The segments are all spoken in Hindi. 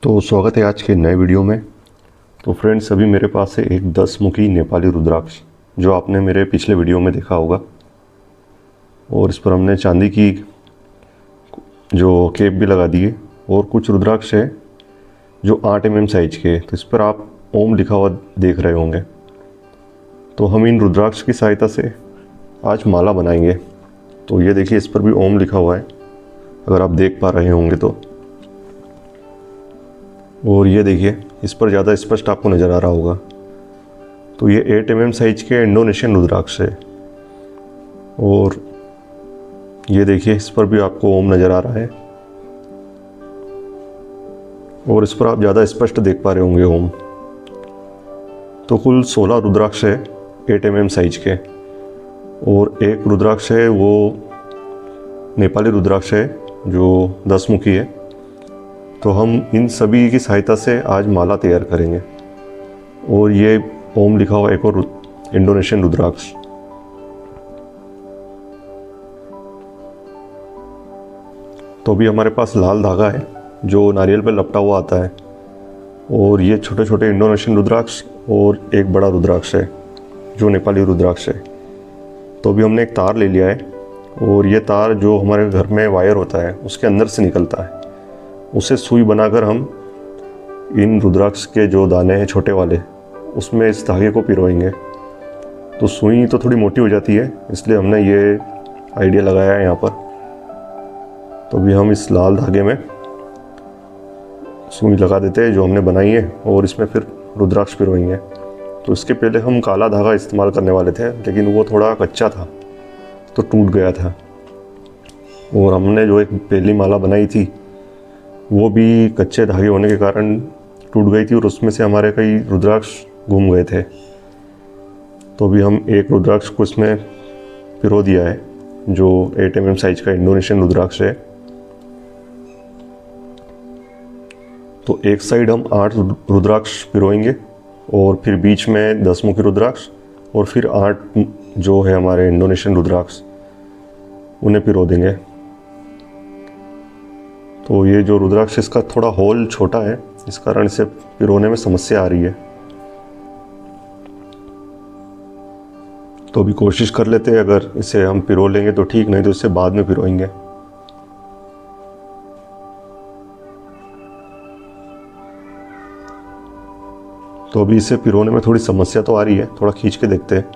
तो स्वागत है आज के नए वीडियो में। तो फ्रेंड्स, अभी मेरे पास है एक 10 मुखी नेपाली रुद्राक्ष जो आपने मेरे पिछले वीडियो में देखा होगा। और इस पर हमने चांदी की जो केप भी लगा दी है और कुछ रुद्राक्ष है जो 8 mm साइज के। तो इस पर आप ओम लिखा हुआ देख रहे होंगे। तो हम इन रुद्राक्ष की सहायता से आज माला बनाएंगे। तो ये देखिए, इस पर भी ओम लिखा हुआ है, अगर आप देख पा रहे होंगे तो। और ये देखिए, इस पर ज़्यादा स्पष्ट आपको नज़र आ रहा होगा। तो ये 8 mm साइज के इंडोनेशियन रुद्राक्ष है। और ये देखिए, इस पर भी आपको ओम नज़र आ रहा है और इस पर आप ज़्यादा स्पष्ट देख पा रहे होंगे ओम। तो कुल 16 रुद्राक्ष है 8 mm साइज के। और एक रुद्राक्ष है वो नेपाली रुद्राक्ष है जो 10 मुखी है। तो हम इन सभी की सहायता से आज माला तैयार करेंगे। और ये ओम लिखा हुआ एक और इंडोनेशियन रुद्राक्ष। तो अभी हमारे पास लाल धागा है जो नारियल पर लपटा हुआ आता है। और ये छोटे छोटे इंडोनेशियन रुद्राक्ष और एक बड़ा रुद्राक्ष है जो नेपाली रुद्राक्ष है। तो अभी हमने एक तार ले लिया है और ये तार जो हमारे घर में वायर होता है उसके अंदर से निकलता है। उसे सुई बनाकर हम इन रुद्राक्ष के जो दाने हैं छोटे वाले, उसमें इस धागे को पिरोएंगे। तो सुई तो थोड़ी मोटी हो जाती है, इसलिए हमने ये आइडिया लगाया है यहाँ पर। तो अभी हम इस लाल धागे में सुई लगा देते हैं जो हमने बनाई है और इसमें फिर रुद्राक्ष पिरोएंगे। तो इसके पहले हम काला धागा इस्तेमाल करने वाले थे, लेकिन वो थोड़ा कच्चा था तो टूट गया था। और हमने जो एक पहली माला बनाई थी वो भी कच्चे धागे होने के कारण टूट गई थी और उसमें से हमारे कई रुद्राक्ष घूम गए थे। तो अभी हम एक रुद्राक्ष को इसमें पिरो दिया है जो 8 mm साइज का इंडोनेशियन रुद्राक्ष है। तो एक साइड हम 8 रुद्राक्ष पिरोएंगे और फिर बीच में 10 मुखी रुद्राक्ष और फिर 8 जो है हमारे इंडोनेशियन रुद्राक्ष, उन्हें पिरो देंगे। तो ये जो रुद्राक्ष, इसका थोड़ा होल छोटा है, इस कारण इसे पिरोने में समस्या आ रही है। तो अभी कोशिश कर लेते हैं, अगर इसे हम पिरो लेंगे तो ठीक, नहीं तो इसे बाद में पिरोएंगे। तो अभी इसे पिरोने में थोड़ी समस्या तो आ रही है, थोड़ा खींच के देखते हैं।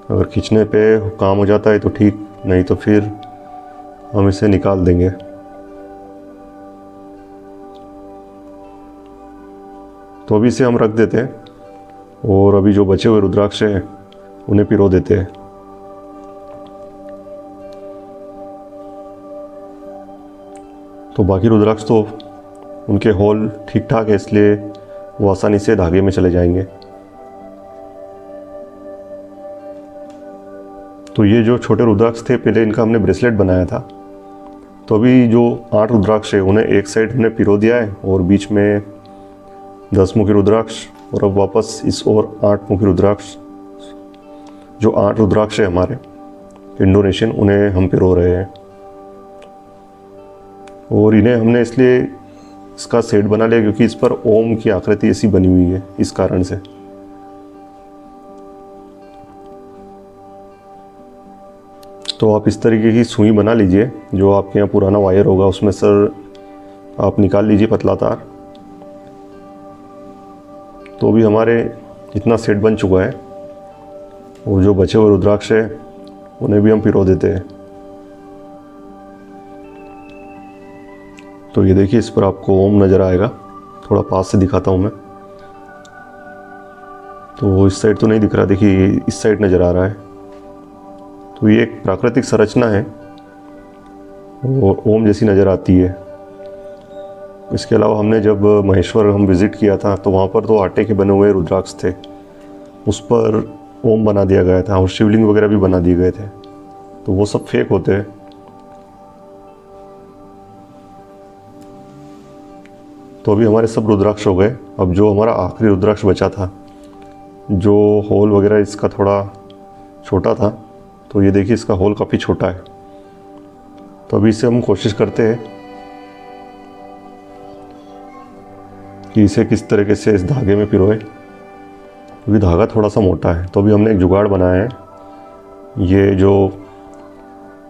अगर खींचने पे काम हो जाता है तो ठीक, नहीं तो फिर हम इसे निकाल देंगे। तो अभी इसे हम रख देते हैं और अभी जो बचे हुए रुद्राक्ष हैं उन्हें पिरो देते हैं। तो बाकी रुद्राक्ष तो उनके होल ठीक ठाक है, इसलिए वो आसानी से धागे में चले जाएंगे। तो ये जो छोटे रुद्राक्ष थे, पहले इनका हमने ब्रेसलेट बनाया था। तो अभी जो 8 रुद्राक्ष है उन्हें एक साइड हमने पिरो दिया है और बीच में 10 मुखी रुद्राक्ष, और अब वापस इस और 8 मुखी रुद्राक्ष, जो 8 रुद्राक्ष है हमारे इंडोनेशियन, उन्हें हम पिरो रहे हैं। और इन्हें हमने इसलिए इसका सेट बना लिया क्योंकि इस पर ओम की आकृति ऐसी बनी हुई है, इस कारण से। तो आप इस तरीके की सुई बना लीजिए, जो आपके यहाँ पुराना वायर होगा उसमें सर आप निकाल लीजिए पतला तार। तो भी हमारे इतना सेट बन चुका है और जो बचे हुए रुद्राक्ष है उन्हें भी हम पिरो देते हैं। तो ये देखिए, इस पर आपको ओम नज़र आएगा, थोड़ा पास से दिखाता हूँ मैं। तो इस साइड तो नहीं दिख रहा, देखिए इस साइड नज़र आ रहा है। तो ये एक प्राकृतिक संरचना है और ओम जैसी नज़र आती है। इसके अलावा हमने जब महेश्वर हम विज़िट किया था तो वहाँ पर तो आटे के बने हुए रुद्राक्ष थे, उस पर ओम बना दिया गया था और शिवलिंग वगैरह भी बना दिए गए थे। तो वो सब फेक होते हैं। तो अभी हमारे सब रुद्राक्ष हो गए। अब जो हमारा आखिरी रुद्राक्ष बचा था, जो होल वगैरह इसका थोड़ा छोटा था, तो ये देखिए इसका होल काफ़ी छोटा है। तो अभी इसे हम कोशिश करते हैं कि इसे किस तरीके से इस धागे में पिरोए, क्योंकि धागा थोड़ा सा मोटा है। तो अभी हमने एक जुगाड़ बनाया है। ये जो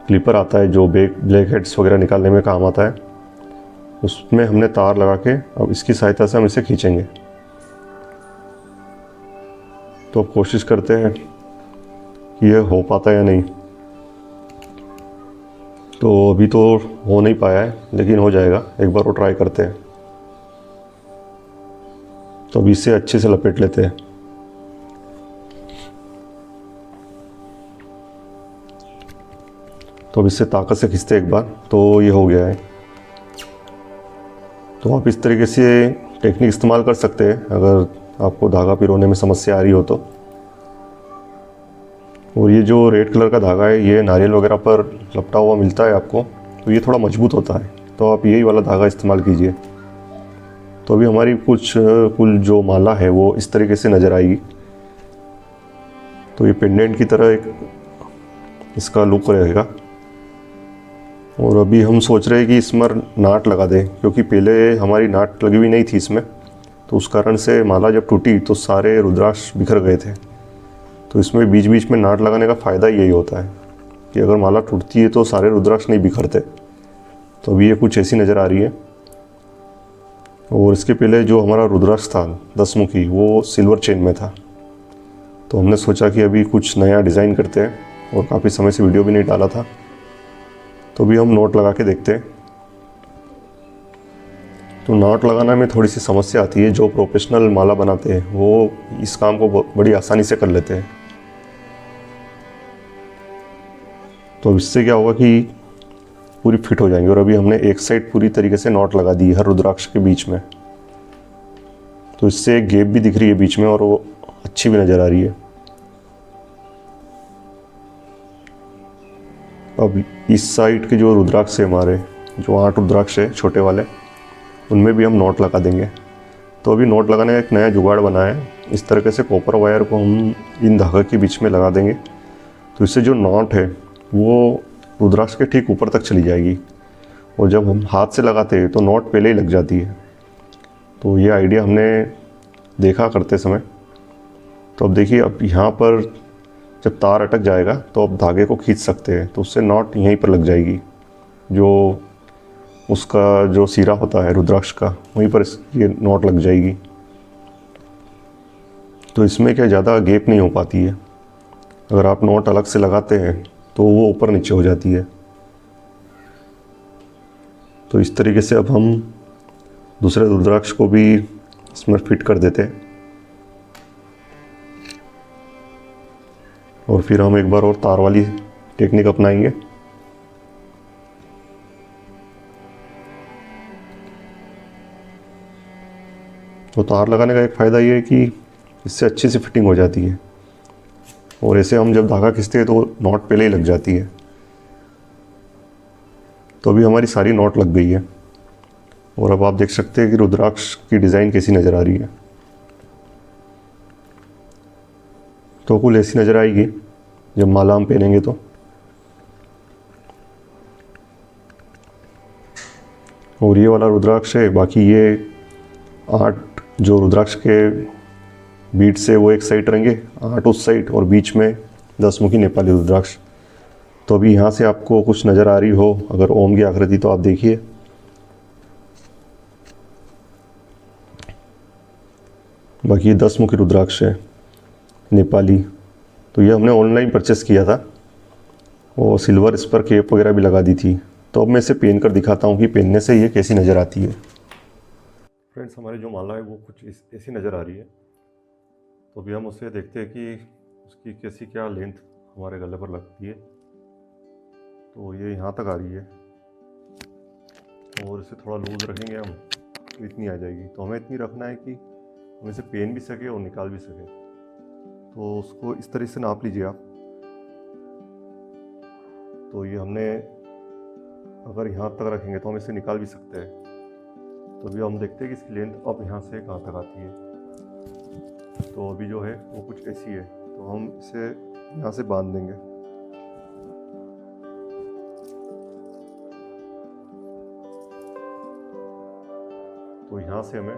क्लिपर आता है जो ब्लैक हेड्स वगैरह निकालने में काम आता है, उसमें हमने तार लगा के अब इसकी सहायता से हम इसे खींचेंगे। तो अब कोशिश करते हैं कि ये हो पाता है या नहीं। तो अभी तो हो नहीं पाया है, लेकिन हो जाएगा, एक बार वो ट्राई करते हैं। तो अभी इसे अच्छे से लपेट लेते हैं। तो अब इससे ताकत से खींचते हैं एक बार, तो ये हो गया है। तो आप इस तरीके से टेक्निक इस्तेमाल कर सकते हैं अगर आपको धागा पिरोने में समस्या आ रही हो तो। और ये जो रेड कलर का धागा है, ये नारियल वगैरह पर लपटा हुआ मिलता है आपको, तो ये थोड़ा मजबूत होता है, तो आप यही वाला धागा इस्तेमाल कीजिए। तो अभी हमारी कुल जो माला है वो इस तरीके से नज़र आएगी। तो ये पेंडेंट की तरह एक इसका लुक रहेगा। और अभी हम सोच रहे हैं कि इसमें नाट लगा दें, क्योंकि पहले हमारी नाट लगी हुई नहीं थी इसमें, तो उस कारण से माला जब टूटी तो सारे रुद्राक्ष बिखर गए थे। तो इसमें बीच बीच में नाट लगाने का फ़ायदा यही होता है कि अगर माला टूटती है तो सारे रुद्राक्ष नहीं बिखरते। तो अभी ये कुछ ऐसी नज़र आ रही है। और इसके पहले जो हमारा रुद्राक्ष था 10 मुखी, वो सिल्वर चेन में था। तो हमने सोचा कि अभी कुछ नया डिज़ाइन करते हैं, और काफ़ी समय से वीडियो भी नहीं डाला था। तो अभी हम नोट लगा के देखते हैं। तो नॉट लगाना में थोड़ी सी समस्या आती है। जो प्रोफेशनल माला बनाते हैं वो इस काम को बड़ी आसानी से कर लेते हैं। तो इससे क्या होगा कि पूरी फिट हो जाएंगी। और अभी हमने एक साइड पूरी तरीके से नॉट लगा दी हर रुद्राक्ष के बीच में, तो इससे एक गैप भी दिख रही है बीच में, और वो अच्छी भी नज़र आ रही है। अब इस साइड के जो रुद्राक्ष है हमारे, जो 8 रुद्राक्ष है छोटे वाले, उनमें भी हम नॉट लगा देंगे। तो अभी नॉट लगाने का एक नया जुगाड़ बनाया है। इस तरीके से कॉपर वायर को हम इन धागे के बीच में लगा देंगे, तो इससे जो नॉट है वो रुद्राक्ष के ठीक ऊपर तक चली जाएगी। और जब हम हाथ से लगाते हैं तो नॉट पहले ही लग जाती है। तो ये आइडिया हमने देखा करते समय। तो अब देखिए, अब यहाँ पर जब तार अटक जाएगा तो अब धागे को खींच सकते हैं, तो उससे नॉट यहीं पर लग जाएगी। जो उसका जो सिरा होता है रुद्राक्ष का, वहीं पर ये नॉट लग जाएगी। तो इसमें क्या ज़्यादा गैप नहीं हो पाती है। अगर आप नॉट अलग से लगाते हैं तो वो ऊपर नीचे हो जाती है। तो इस तरीके से अब हम दूसरे रुद्राक्ष को भी इसमें फिट कर देते हैं। और फिर हम एक बार और तार वाली टेक्निक अपनाएंगे। तो तार लगाने का एक फ़ायदा ये है कि इससे अच्छी सी फिटिंग हो जाती है, और ऐसे हम जब धागा खींचते हैं तो नॉट पहले ही लग जाती है। तो अभी हमारी सारी नॉट लग गई है, और अब आप देख सकते हैं कि रुद्राक्ष की डिज़ाइन कैसी नज़र आ रही है। तो कुल ऐसी नज़र आएगी जब माला हम पहनेंगे तो। और ये वाला रुद्राक्ष है। बाकी ये 8 जो रुद्राक्ष के बीट से वो एक साइड रहेंगे, 8 उस साइड, और बीच में 10 मुखी नेपाली रुद्राक्ष। तो अभी यहाँ से आपको कुछ नज़र आ रही हो अगर ओम की आकृति, तो आप देखिए। बाकी ये 10 मुखी रुद्राक्ष है नेपाली। तो ये हमने ऑनलाइन परचेस किया था, और सिल्वर इस पर केप वगैरह भी लगा दी थी। तो अब मैं इसे पहन कर दिखाता हूँ कि पहनने से ये कैसी नज़र आती है। फ्रेंड्स, हमारी जो माला है वो कुछ ऐसी नज़र आ रही है। तो अभी हम उसे देखते हैं कि उसकी कैसी क्या लेंथ हमारे गले पर लगती है। तो ये यहाँ तक आ रही है, और इसे थोड़ा लूज रखेंगे हम तो इतनी आ जाएगी। तो हमें इतनी रखना है कि हम इसे पहन भी सके और निकाल भी सके। तो उसको इस तरह से नाप लीजिए आप। तो ये हमने अगर यहाँ तक रखेंगे तो हम इसे निकाल भी सकते हैं। तो अभी हम देखते हैं कि इसकी लेंथ अब यहाँ से कहाँ तक आती है। तो अभी जो है वो कुछ ऐसी है। तो हम इसे यहाँ से बांध देंगे। तो यहाँ से हमें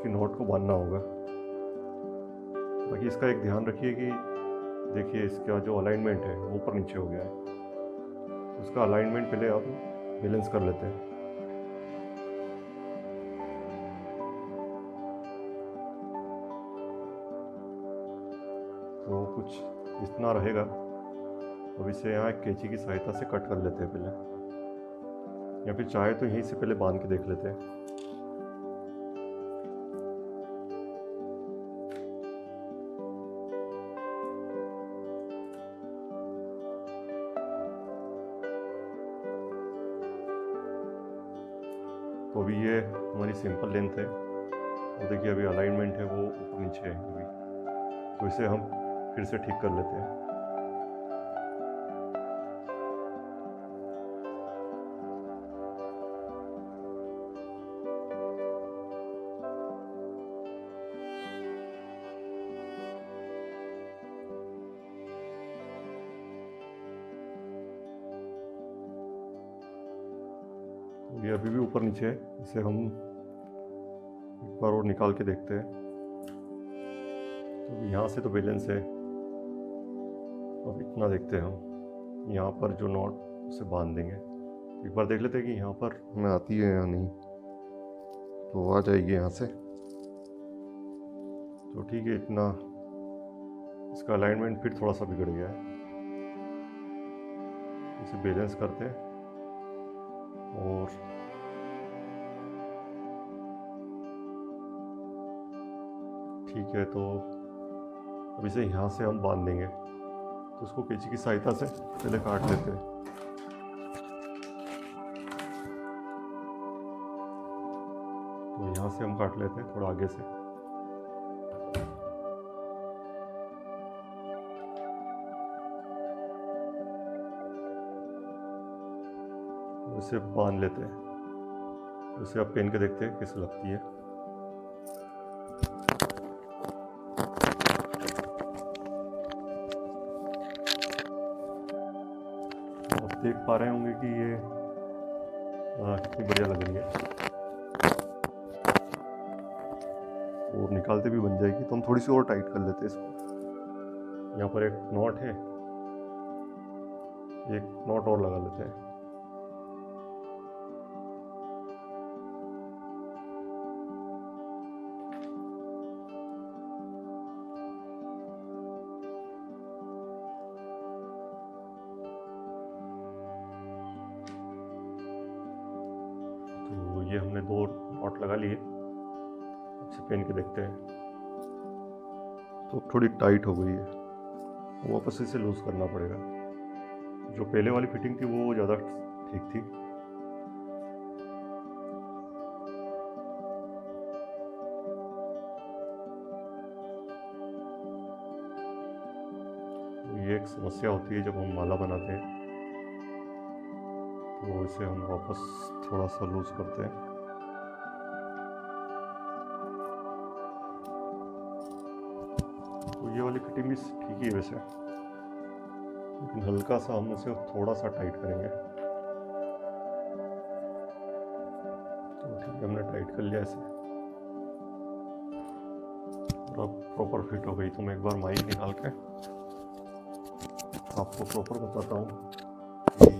इसकी नॉट को बांधना होगा। बाकी इसका एक ध्यान रखिए कि देखिए इसका जो अलाइनमेंट है वो ऊपर नीचे हो गया है, उसका अलाइनमेंट पहले आप बैलेंस कर लेते हैं। तो कुछ इतना रहेगा। अब इसे यहाँ एक कैंची की सहायता से कट कर लेते हैं पहले, या फिर चाहे तो यहीं से पहले बांध के देख लेते हैं। तो अभी ये हमारी सिंपल लेंथ है, और देखिए अभी अलाइनमेंट है वो ऊपर नीचे है अभी, तो इसे हम फिर से ठीक कर लेते हैं। तो ये अभी भी ऊपर नीचे है, इसे हम एक बार और निकाल के देखते हैं। तो यहाँ से तो बैलेंस है, अब इतना देखते हैं हम, यहाँ पर जो नॉट उसे बांध देंगे। एक बार देख लेते हैं कि यहाँ पर हमें आती है या नहीं। तो आ जाएगी यहाँ से, तो ठीक है। इतना इसका अलाइनमेंट फिर थोड़ा सा बिगड़ गया है, इसे बैलेंस करते हैं और ठीक है। तो अब इसे यहाँ से हम बांध देंगे, तो उसको कैंची की सहायता से पहले काट लेते हैं। तो यहाँ से हम काट लेते हैं थोड़ा आगे से, इसे बांध लेते हैं। इसे आप पहन के देखते हैं कैसे लगती है। आप देख पा रहे होंगे कि ये कितनी बढ़िया लग रही है, और निकालते भी बन जाएगी। तो हम थोड़ी सी और टाइट कर लेते हैं इसको। यहाँ पर एक नॉट है, एक नॉट और लगा लेते हैं। तो ये हमने 2 नॉट लगा लिए, इसे पहन के देखते हैं। तो थोड़ी टाइट हो गई है, वापस इसे लूज करना पड़ेगा। जो पहले वाली फिटिंग थी वो ज़्यादा ठीक थी। ये एक समस्या होती है जब हम माला बनाते हैं, तो इसे हम वापस थोड़ा सा लूज करते हैं। तो ये वाली फिटिंग भी ठीक ही है वैसे, लेकिन हल्का सा हम इसे थोड़ा सा टाइट करेंगे। तो ठीक है, हमने टाइट कर लिया इसे, और अब प्रॉपर फिट हो गई। तो मैं एक बार माइक निकाल के आपको प्रॉपर बताता हूँ कि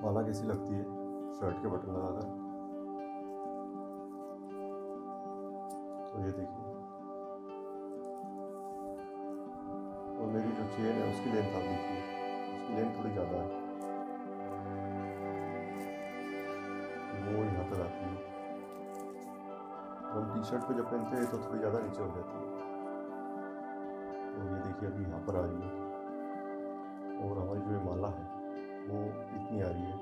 माला कैसी लगती है शर्ट के बटन लगाकर। तो ये देखिए, और मेरी जो चेन है उसकी लेंथ आप देखिए, उसकी लेंथ थोड़ी ज़्यादा है, वो यहाँ तक आती है। हम टी शर्ट पे जब पहनते हैं तो थोड़ी ज़्यादा नीचे हो जाती है। तो ये देखिए अभी यहाँ पर आ रही है, और हमारी जो ये माला है वो इतनी आ रही है।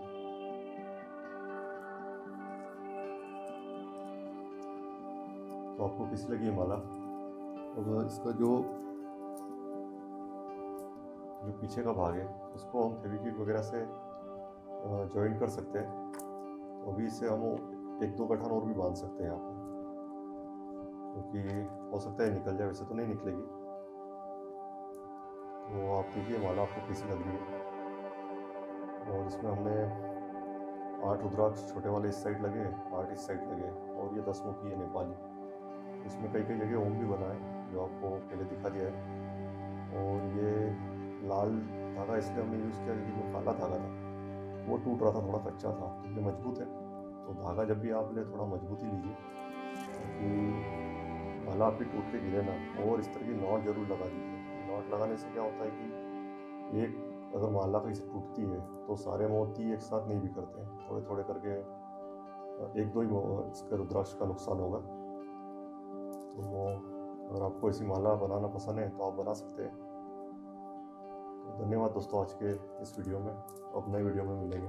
तो आपको कैसी लगी ये माला? और इसका जो पीछे का भाग है उसको हम फेविक्विक वगैरह से जॉइन कर सकते हैं। तो अभी इसे हम 1-2 गठान और भी बांध सकते हैं यहाँ पर, क्योंकि हो सकता है निकल जाए, वैसे तो नहीं निकलेगी। तो आप देखिए माला आपको कैसी लग रही है। और इसमें हमने 8 रुद्राक्ष छोटे वाले इस साइड लगे, 8 इस साइड लगे, और ये 10 मुखी है नेपाली। इसमें कई कई जगह ओम भी बना है जो आपको पहले दिखा दिया है। और ये लाल धागा इसलिए हमने यूज़ किया क्योंकि जो काला धागा था वो टूट रहा था, थोड़ा कच्चा था, तो ये मजबूत है। तो धागा जब भी आप ले थोड़ा मजबूत ही लीजिए क्योंकि माला आपकी टूट के गिरे ना। और इस तरह की नॉट जरूर लगा दीजिए। नॉट लगाने से क्या होता है कि एक अगर माला कहीं से टूटती है तो सारे मोती एक साथ नहीं बिखरते हैं, थोड़े थोड़े करके एक दो ही इसके रुद्राक्ष का नुकसान होगा। तो अगर आपको ऐसी माला बनाना पसंद है तो आप बना सकते हैं। तो धन्यवाद दोस्तों आज के इस वीडियो में। अब नए वीडियो में मिलेंगे।